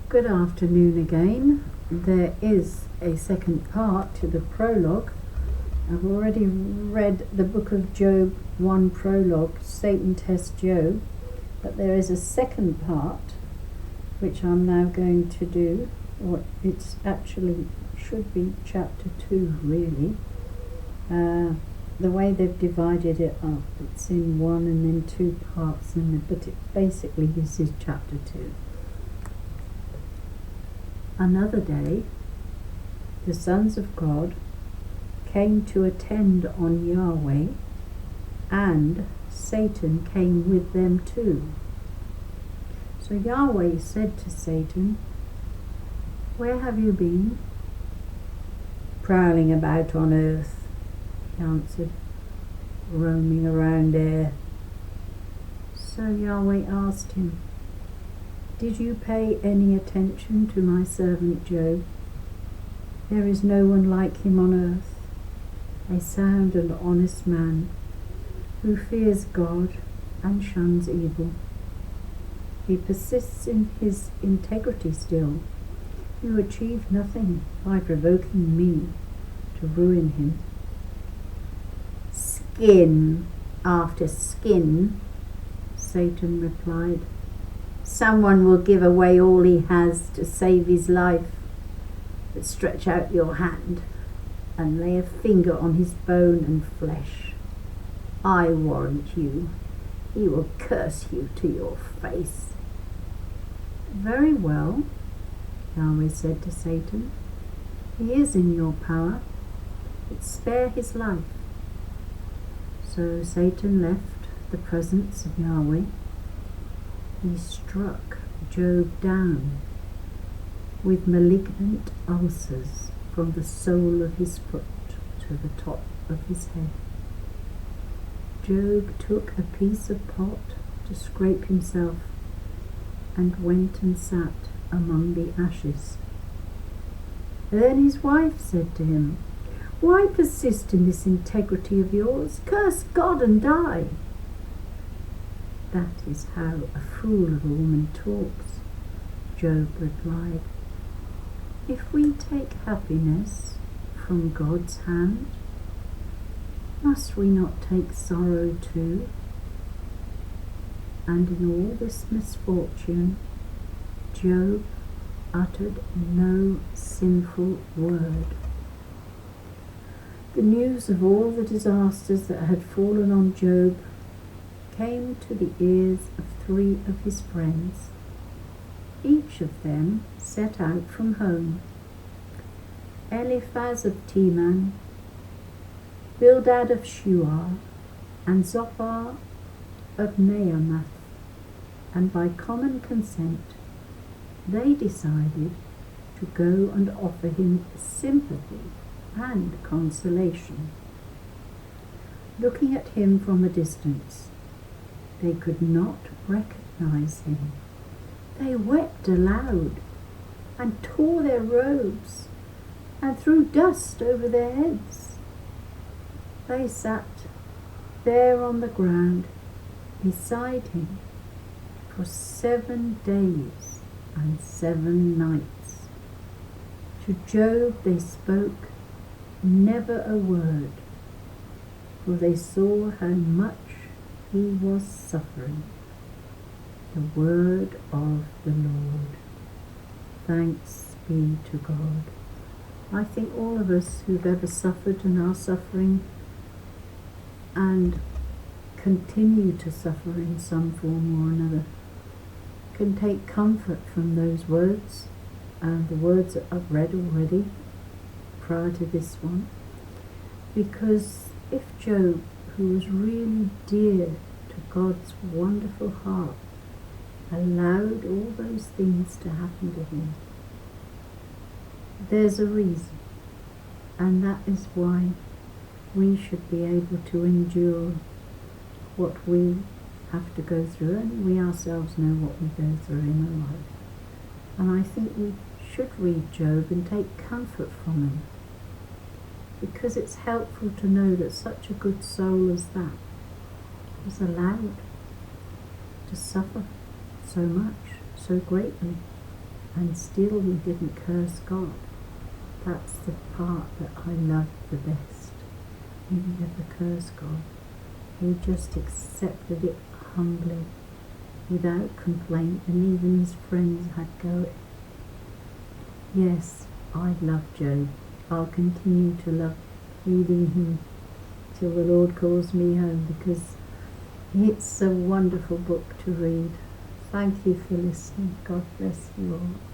Good afternoon again. There is a second part to the prologue. I've already read the book of Job 1 prologue, Satan tests Job, but there is a second part which I'm now going to do, or it's actually should be chapter 2 really. The way they've divided it up, it's in one and then 2 parts, but basically this is chapter 2. Another day, the sons of God came to attend on Yahweh, and Satan came with them too. So Yahweh said to Satan, "Where have you been?" "Prowling about on earth," he answered, "roaming around there." So Yahweh asked him, "Did you pay any attention to my servant Job? There is no one like him on earth, a sound and honest man, who fears God and shuns evil. He persists in his integrity still, who achieved nothing by provoking me to ruin him." "Skin after skin," Satan replied. "Someone will give away all he has to save his life. But stretch out your hand and lay a finger on his bone and flesh. I warrant you, he will curse you to your face." "Very well," Yahweh said to Satan. "He is in your power, but spare his life." So Satan left the presence of Yahweh. He struck Job down with malignant ulcers from the sole of his foot to the top of his head. Job took a piece of pot to scrape himself and went and sat among the ashes. Then his wife said to him, "Why persist in this integrity of yours? Curse God and die." "That is how a fool of a woman talks," Job replied. "If we take happiness from God's hand, must we not take sorrow too?" And in all this misfortune, Job uttered no sinful word. The news of all the disasters that had fallen on Job came to the ears of 3 of his friends. Each of them set out from home: Eliphaz of Teman, Bildad of Shuah, and Zophar of Naamath, and by common consent they decided to go and offer him sympathy and consolation. Looking at him from a distance, they could not recognize him. They wept aloud and tore their robes and threw dust over their heads. They sat there on the ground beside him for 7 days and 7 nights. To Job they spoke never a word, for they saw how much he was suffering. The word of the Lord. Thanks be to God. I think all of us who've ever suffered and are suffering and continue to suffer in some form or another can take comfort from those words, and the words that I've read already prior to this one. Because if Job, who was really dear to God's wonderful heart, allowed all those things to happen to him, there's a reason, and that is why we should be able to endure what we have to go through, and we ourselves know what we go through in our life. And I think we should read Job and take comfort from him, because it's helpful to know that such a good soul as that was allowed to suffer so much, so greatly, and still he didn't curse God. That's the part that I love the best. He never cursed God. He just accepted it humbly, without complaint, and even his friends had go at it. Yes, I love Job. I'll continue to love reading him till the Lord calls me home, because it's a wonderful book to read. Thank you for listening. God bless you all.